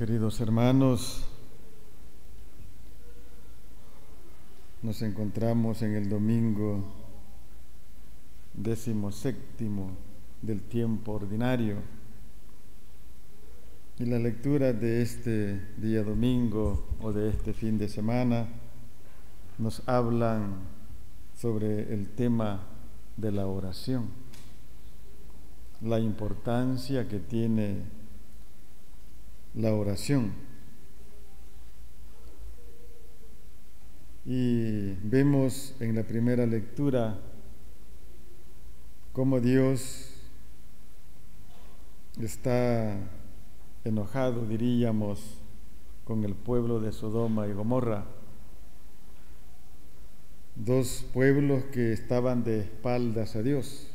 Queridos hermanos, nos encontramos en el domingo 17º del tiempo ordinario y la lectura de este día domingo o de este fin de semana nos hablan sobre el tema de la oración, la importancia que tiene la oración. Y vemos en la primera lectura cómo Dios está enojado, diríamos, con el pueblo de Sodoma y Gomorra, dos pueblos que estaban de espaldas a Dios,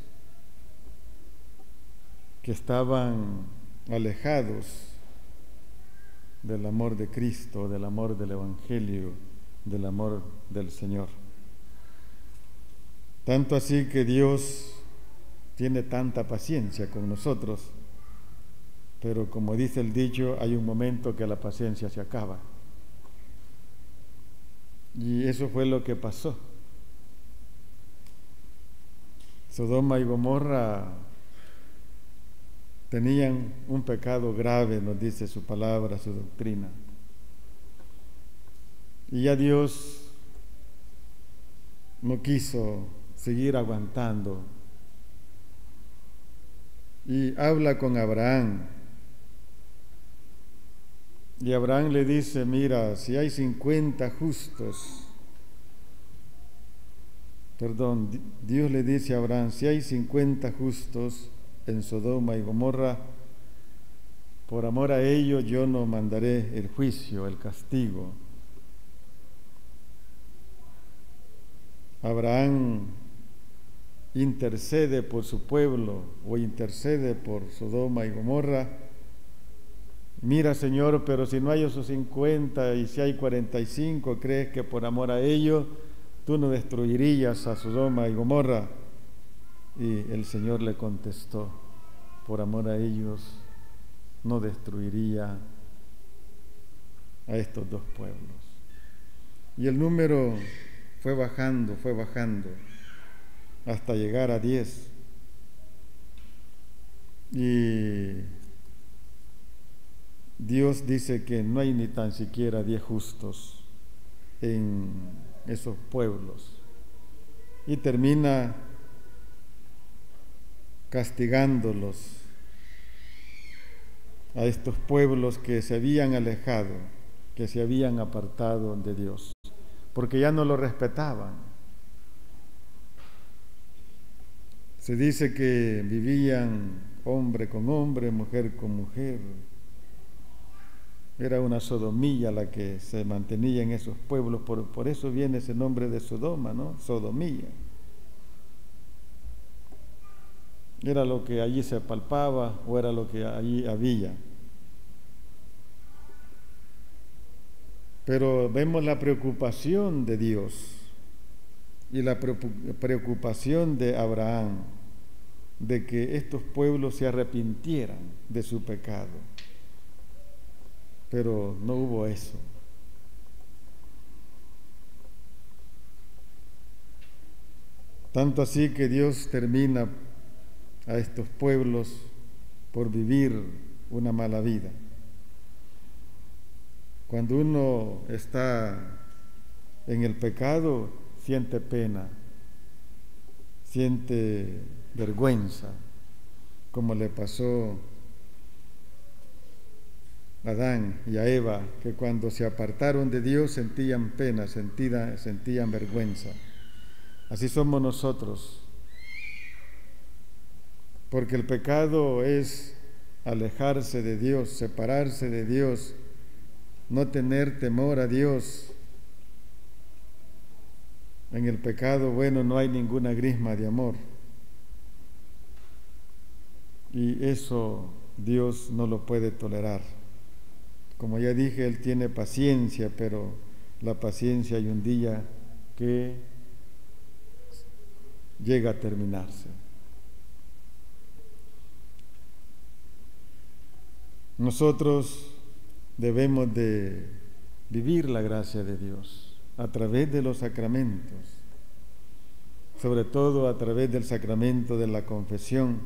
que estaban alejados del amor de Cristo, del amor del Evangelio, del amor del Señor. Tanto así que Dios tiene tanta paciencia con nosotros, pero como dice el dicho, hay un momento que la paciencia se acaba. Y eso fue lo que pasó. Sodoma y Gomorra tenían un pecado grave, nos dice su palabra, su doctrina. Y ya Dios no quiso seguir aguantando. Y habla con Abraham. Y Abraham le dice, mira, si hay 50 justos, Dios le dice a Abraham, si hay 50 justos en Sodoma y Gomorra, por amor a ellos yo no mandaré el juicio, el castigo. Abraham intercede por su pueblo o intercede por Sodoma y Gomorra. Mira, Señor, pero si no hay esos 50 y si hay 45, ¿crees que por amor a ellos tú no destruirías a Sodoma y Gomorra? Y el Señor le contestó, por amor a ellos no destruiría a estos dos pueblos. Y el número fue bajando, hasta llegar a 10. Y Dios dice que no hay ni tan siquiera 10 justos en esos pueblos. Y termina castigándolos a estos pueblos que se habían alejado, que se habían apartado de Dios, porque ya no lo respetaban. Se dice que vivían hombre con hombre, mujer con mujer. Era una sodomía la que se mantenía en esos pueblos, por eso viene ese nombre de Sodoma, ¿no? Sodomía. Era lo que allí se palpaba o era lo que allí había. Pero vemos la preocupación de Dios y la preocupación de Abraham de que estos pueblos se arrepintieran de su pecado. Pero no hubo eso. Tanto así que Dios termina a estos pueblos por vivir una mala vida. Cuando uno está en el pecado, siente pena, siente vergüenza, como le pasó a Adán y a Eva, que cuando se apartaron de Dios sentían pena, sentían vergüenza. Así somos nosotros. Porque el pecado es alejarse de Dios, separarse de Dios, no tener temor a Dios. En el pecado, bueno, no hay ninguna grisma de amor. Y eso Dios no lo puede tolerar. Como ya dije, Él tiene paciencia, pero la paciencia hay un día que llega a terminarse. Nosotros debemos de vivir la gracia de Dios a través de los sacramentos, sobre todo a través del sacramento de la confesión,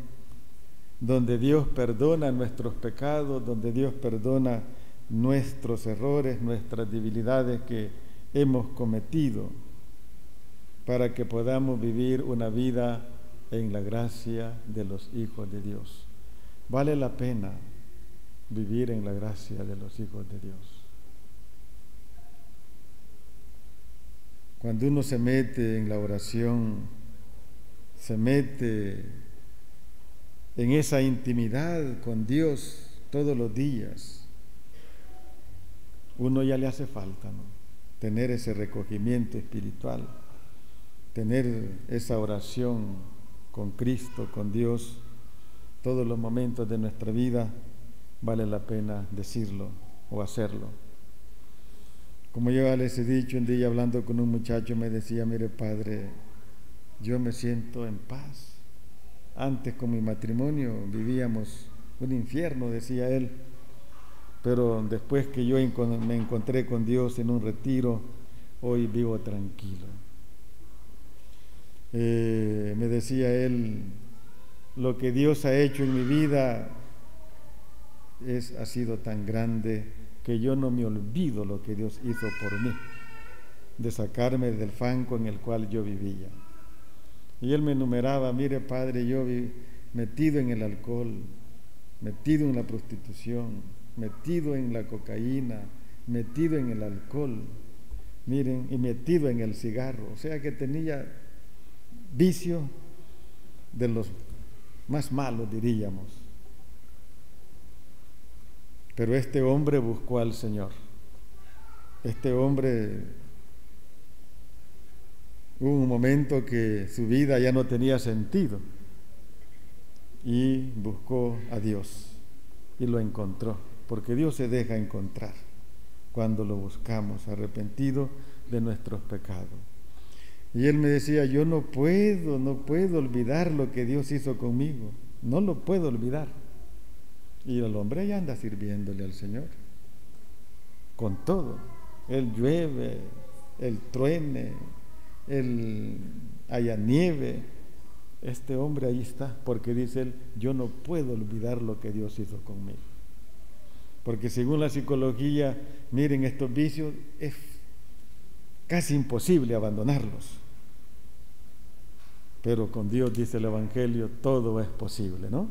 donde Dios perdona nuestros pecados, donde Dios perdona nuestros errores, nuestras debilidades que hemos cometido, para que podamos vivir una vida en la gracia de los hijos de Dios. Vale la pena vivir en la gracia de los hijos de Dios. Cuando uno se mete en la oración, se mete en esa intimidad con Dios todos los días, uno ya le hace falta, ¿no? Tener ese recogimiento espiritual, tener esa oración con Cristo, con Dios, todos los momentos de nuestra vida, vale la pena decirlo o hacerlo. Como yo ya les he dicho, un día hablando con un muchacho me decía: mire padre, yo me siento en paz. Antes con mi matrimonio vivíamos un infierno, decía él, pero después que yo me encontré con Dios en un retiro, hoy vivo tranquilo. Me decía él: lo que Dios ha hecho en mi vida ha sido tan grande que yo no me olvido lo que Dios hizo por mí, de sacarme del fango en el cual yo vivía. Y él me enumeraba: mire padre, yo metido en el alcohol, metido en la prostitución, metido en la cocaína, metido en el alcohol, miren, y metido en el cigarro. O sea que tenía vicio de los más malos, diríamos. Pero este hombre buscó al Señor. Este hombre, hubo un momento que su vida ya no tenía sentido y buscó a Dios y lo encontró, porque Dios se deja encontrar cuando lo buscamos, arrepentido de nuestros pecados. Y él me decía: yo no puedo olvidar lo que Dios hizo conmigo, no lo puedo olvidar. Y el hombre ya anda sirviéndole al Señor con todo. Él llueve, él truene, él haya nieve, este hombre ahí está, porque dice él: yo no puedo olvidar lo que Dios hizo conmigo. Porque según la psicología, miren, estos vicios es casi imposible abandonarlos, pero con Dios, dice el Evangelio, todo es posible, ¿no?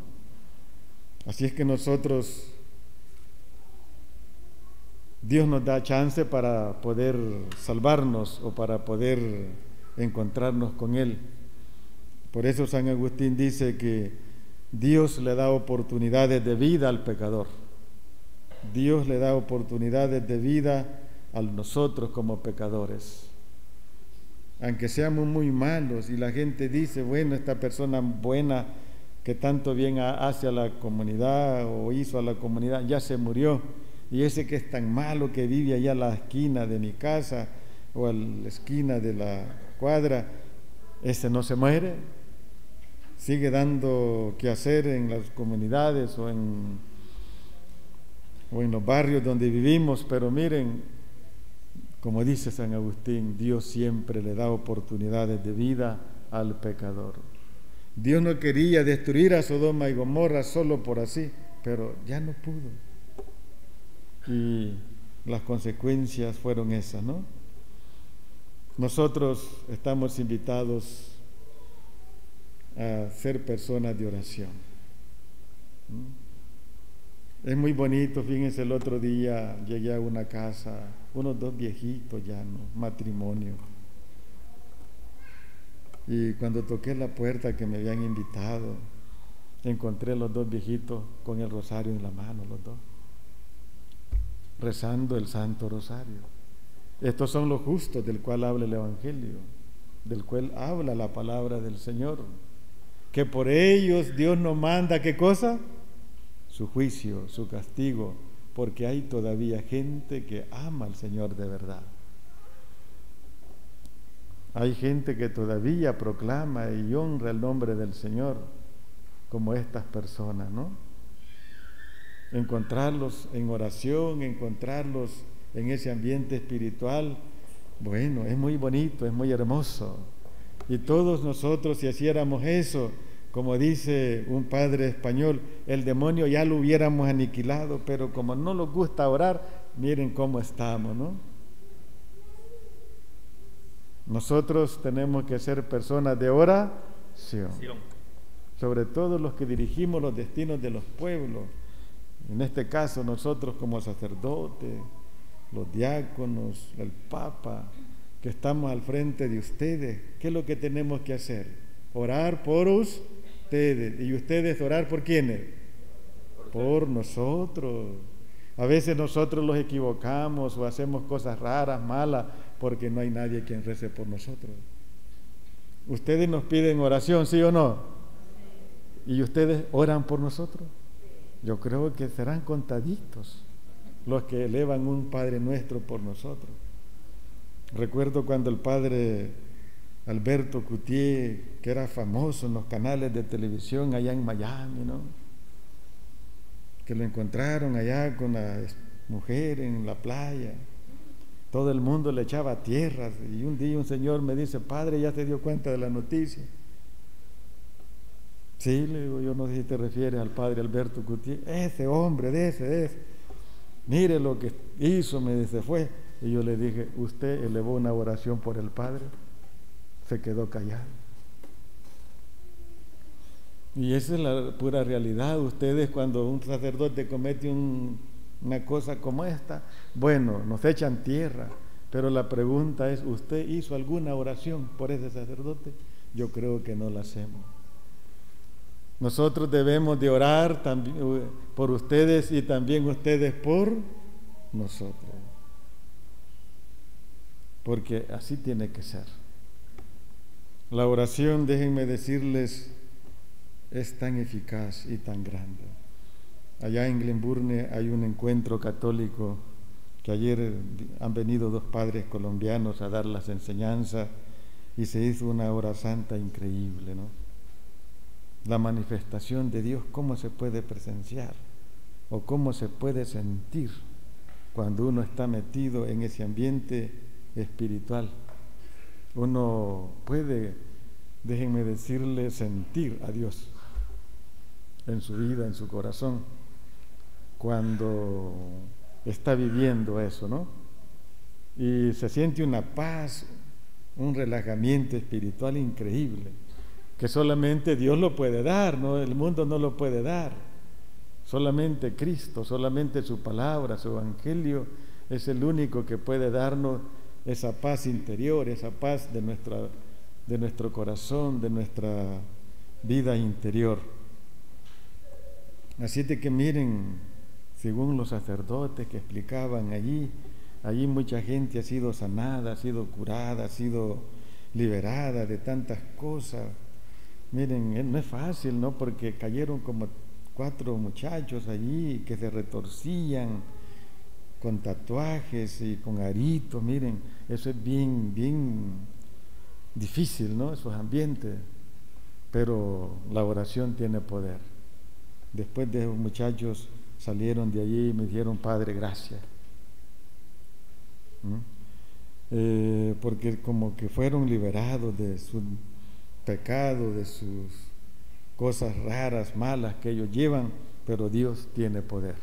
Así es que nosotros, Dios nos da chance para poder salvarnos o para poder encontrarnos con Él. Por eso San Agustín dice que Dios le da oportunidades de vida al pecador. Dios le da oportunidades de vida a nosotros como pecadores. Aunque seamos muy malos y la gente dice: bueno, esta persona buena que tanto bien hace a la comunidad o hizo a la comunidad, ya se murió, y ese que es tan malo que vive allá a la esquina de mi casa o a la esquina de la cuadra, ese no se muere, sigue dando que hacer en las comunidades o en los barrios donde vivimos. Pero miren, como dice San Agustín, Dios siempre le da oportunidades de vida al pecador. Dios no quería destruir a Sodoma y Gomorra solo por así, pero ya no pudo. Y las consecuencias fueron esas, ¿no? Nosotros estamos invitados a ser personas de oración. Es muy bonito, fíjense, el otro día llegué a una casa, unos dos viejitos ya, ¿no? Matrimonio. Y cuando toqué la puerta que me habían invitado, encontré a los dos viejitos con el rosario en la mano, los dos, rezando el Santo Rosario. Estos son los justos del cual habla el Evangelio, del cual habla la palabra del Señor, que por ellos Dios nos manda, ¿qué cosa? Su juicio, su castigo, porque hay todavía gente que ama al Señor de verdad. Hay gente que todavía proclama y honra el nombre del Señor, como estas personas, ¿no? encontrarlos en oración, encontrarlos en ese ambiente espiritual. Bueno, es muy bonito, es muy hermoso. Y todos nosotros, si hiciéramos eso, como dice un padre español, el demonio ya lo hubiéramos aniquilado, pero como no nos gusta orar, miren cómo estamos, ¿no? Nosotros tenemos que ser personas de oración, sobre todo los que dirigimos los destinos de los pueblos. En este caso, nosotros como sacerdotes, los diáconos, el Papa, que estamos al frente de ustedes, ¿qué es lo que tenemos que hacer? Orar por ustedes. ¿Y ustedes orar por quiénes? Por nosotros. A veces nosotros los equivocamos o hacemos cosas raras, malas, porque no hay nadie quien rece por nosotros. Ustedes nos piden oración, ¿sí o no? ¿Y ustedes oran por nosotros? Yo creo que serán contaditos los que elevan un Padre Nuestro por nosotros. Recuerdo cuando el padre Alberto Coutier, que era famoso en los canales de televisión allá en Miami, ¿no?, que lo encontraron allá con la mujer en la playa. Todo el mundo le echaba tierras y un día un señor me dice: padre, ¿ya se dio cuenta de la noticia? Sí, le digo, yo no sé si te refieres al padre Alberto Coutier. Ese hombre, de ese. Mire lo que hizo, me dice, fue. Y yo le dije: ¿usted elevó una oración por el padre? Se quedó callado. Y esa es la pura realidad. Ustedes, cuando un sacerdote comete una cosa como esta, bueno, nos echan tierra, pero la pregunta es: ¿usted hizo alguna oración por ese sacerdote? Yo creo que no la hacemos. Nosotros debemos de orar también por ustedes y también ustedes por nosotros, porque así tiene que ser. La oración, déjenme decirles, es tan eficaz y tan grande. Allá en Glenburne hay un encuentro católico que ayer han venido 2 padres colombianos a dar las enseñanzas y se hizo una hora santa increíble, ¿no? La manifestación de Dios, cómo se puede presenciar o cómo se puede sentir cuando uno está metido en ese ambiente espiritual. Uno puede, déjenme decirle, sentir a Dios en su vida, en su corazón, cuando está viviendo eso, ¿no? Y se siente una paz, un relajamiento espiritual increíble, que solamente Dios lo puede dar, ¿no? El mundo no lo puede dar. Solamente Cristo, solamente su palabra, su evangelio es el único que puede darnos esa paz interior, esa paz de nuestro corazón, de nuestra vida interior. Así de que miren, según los sacerdotes que explicaban allí mucha gente ha sido sanada, ha sido curada, ha sido liberada de tantas cosas. Miren, no es fácil, ¿no? Porque cayeron como 4 muchachos allí que se retorcían con tatuajes y con aritos. Miren, eso es bien difícil, ¿no? Esos ambientes. Pero la oración tiene poder. Después de esos muchachos salieron de allí y me dijeron: Padre, gracias. Porque como que fueron liberados de su pecado, de sus cosas raras, malas que ellos llevan, pero Dios tiene poder.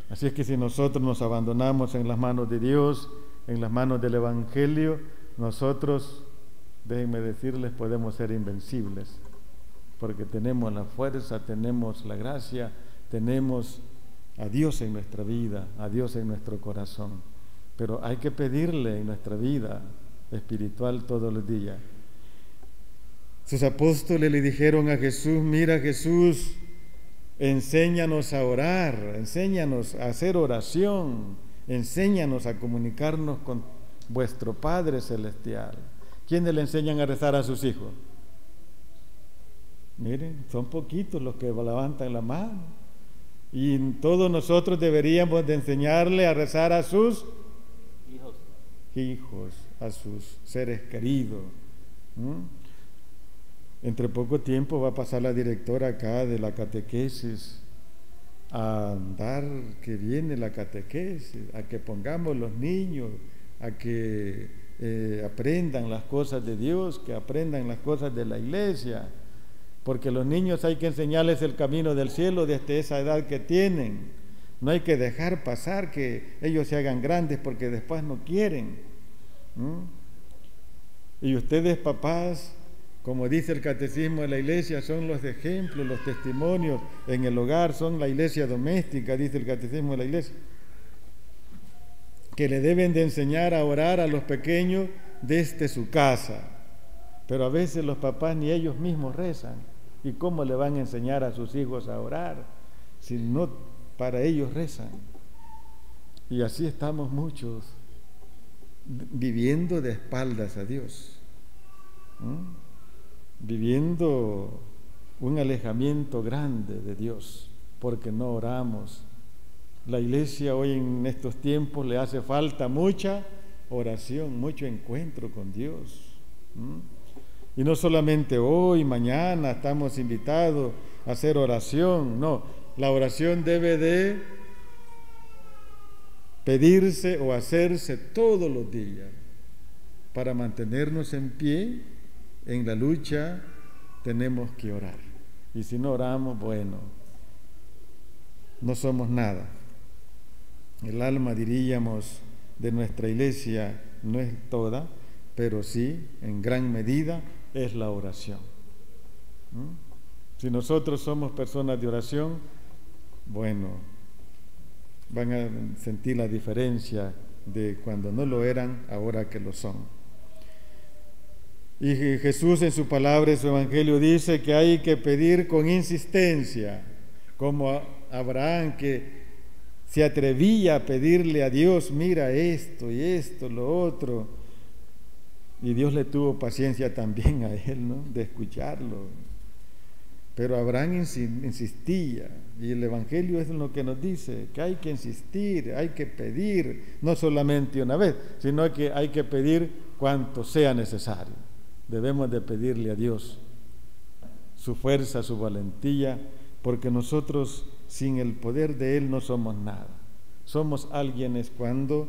Así es que si nosotros nos abandonamos en las manos de Dios, en las manos del Evangelio, nosotros, déjenme decirles, podemos ser invencibles, porque tenemos la fuerza, tenemos la gracia, tenemos a Dios en nuestra vida, a Dios en nuestro corazón. Pero hay que pedirle en nuestra vida espiritual todos los días. Sus apóstoles le dijeron a Jesús: mira, Jesús, enséñanos a orar, enséñanos a hacer oración, enséñanos a comunicarnos con vuestro Padre Celestial. ¿Quiénes le enseñan a rezar a sus hijos? Miren, son poquitos los que levantan la mano. Y todos nosotros deberíamos de enseñarle a rezar a sus hijos, a sus seres queridos. Entre poco tiempo va a pasar la directora acá de la catequesis a andar, que viene la catequesis, a que pongamos los niños, a que aprendan las cosas de Dios, que aprendan las cosas de la iglesia, porque los niños hay que enseñarles el camino del cielo desde esa edad que tienen. No hay que dejar pasar que ellos se hagan grandes porque después no quieren. Y ustedes, papás, como dice el catecismo de la iglesia, son los ejemplos, los testimonios en el hogar, son la iglesia doméstica, dice el catecismo de la iglesia, que le deben de enseñar a orar a los pequeños desde su casa. Pero a veces los papás ni ellos mismos rezan. ¿Y cómo le van a enseñar a sus hijos a orar si no para ellos rezan? Y así estamos muchos viviendo de espaldas a Dios, viviendo un alejamiento grande de Dios porque no oramos. La iglesia hoy en estos tiempos le hace falta mucha oración, mucho encuentro con Dios. Y no solamente hoy, mañana estamos invitados a hacer oración, no, la oración debe de pedirse o hacerse todos los días para mantenernos en pie en la lucha. Tenemos que orar, y si no oramos, bueno, no somos nada. El alma, diríamos, de nuestra iglesia no es toda, pero sí, en gran medida, es la oración. Si nosotros somos personas de oración, bueno, van a sentir la diferencia de cuando no lo eran, ahora que lo son. Y Jesús en su palabra, en su evangelio, dice que hay que pedir con insistencia, como Abraham, que se atrevía a pedirle a Dios, mira esto y esto, lo otro, y Dios le tuvo paciencia también a él, ¿no?, de escucharlo. Pero Abraham insistía, y el evangelio es lo que nos dice, que hay que insistir, hay que pedir, no solamente una vez, sino que hay que pedir cuanto sea necesario. Debemos de pedirle a Dios su fuerza, su valentía, porque nosotros sin el poder de Él no somos nada. Somos alguienes cuando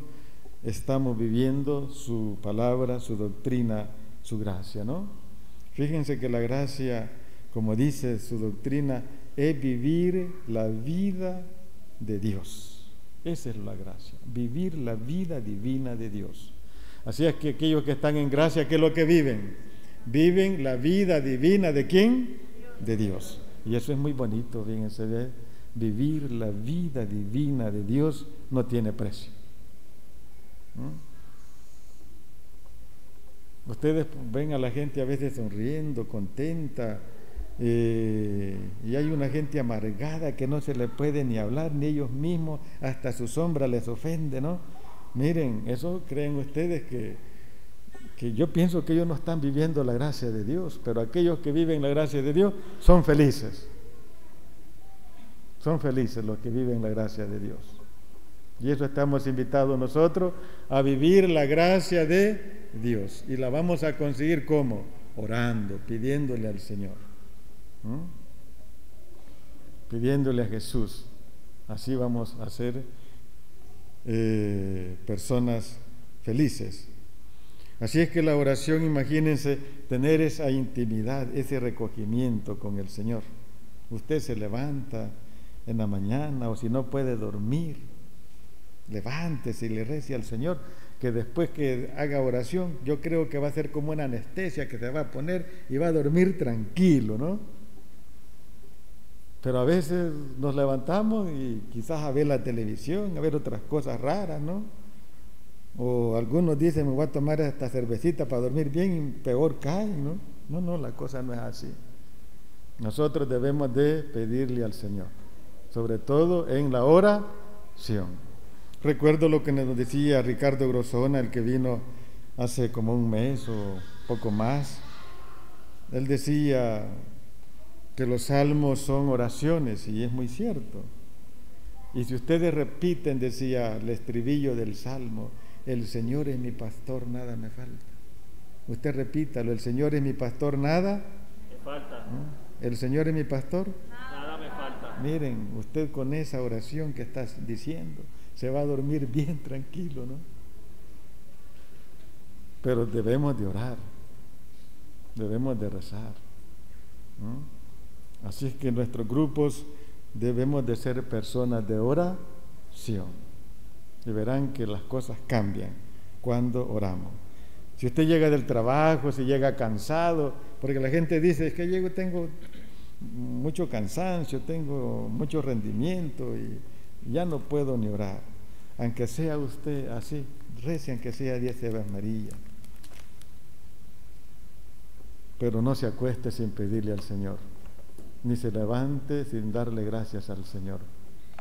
estamos viviendo su palabra, su doctrina, su gracia, ¿no? Fíjense que la gracia, como dice su doctrina, es vivir la vida de Dios. Esa es la gracia, vivir la vida divina de Dios. Así es que aquellos que están en gracia, ¿qué es lo que viven? Viven la vida divina ¿de quién? De Dios. Y eso es muy bonito, fíjense, vivir la vida divina de Dios no tiene precio. Ustedes ven a la gente a veces sonriendo, contenta, y hay una gente amargada que no se le puede ni hablar, ni ellos mismos, hasta su sombra les ofende, ¿no? Miren, eso creen ustedes que yo pienso que ellos no están viviendo la gracia de Dios, pero aquellos que viven la gracia de Dios son felices. Son felices los que viven la gracia de Dios. Y eso estamos invitados nosotros, a vivir la gracia de Dios. Y la vamos a conseguir ¿cómo? Orando, pidiéndole al Señor, pidiéndole a Jesús. Así vamos a ser personas felices. Así es que la oración, imagínense, tener esa intimidad, ese recogimiento con el Señor. Usted se levanta en la mañana, o si no puede dormir, levántese y le rece al Señor, que después que haga oración, yo creo que va a ser como una anestesia que se va a poner y va a dormir tranquilo, ¿no? Pero a veces nos levantamos y quizás a ver la televisión, a ver otras cosas raras, ¿no? O algunos dicen, me voy a tomar esta cervecita para dormir bien, y peor caen, ¿no? No, la cosa no es así. Nosotros debemos de pedirle al Señor, sobre todo en la oración. Recuerdo lo que nos decía Ricardo Grosona, el que vino hace como un mes o poco más. Él decía que los salmos son oraciones, y es muy cierto. Y si ustedes repiten, decía el estribillo del salmo, el Señor es mi pastor, nada me falta. Usted repítalo, el Señor es mi pastor, nada me falta. ¿no? El Señor es mi pastor, Nada me falta. Miren, usted con esa oración que está diciendo se va a dormir bien tranquilo, ¿no? Pero debemos de orar, debemos de rezar, ¿no? Así es que en nuestros grupos debemos de ser personas de oración. Y verán que las cosas cambian cuando oramos. Si usted llega del trabajo, si llega cansado, porque la gente dice, es que tengo mucho cansancio, tengo mucho rendimiento y ya no puedo ni orar. Aunque sea usted así, rece aunque sea 10 Aves María. Pero no se acueste sin pedirle al Señor, ni se levante sin darle gracias al Señor.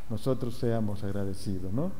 Nosotros seamos agradecidos, ¿no?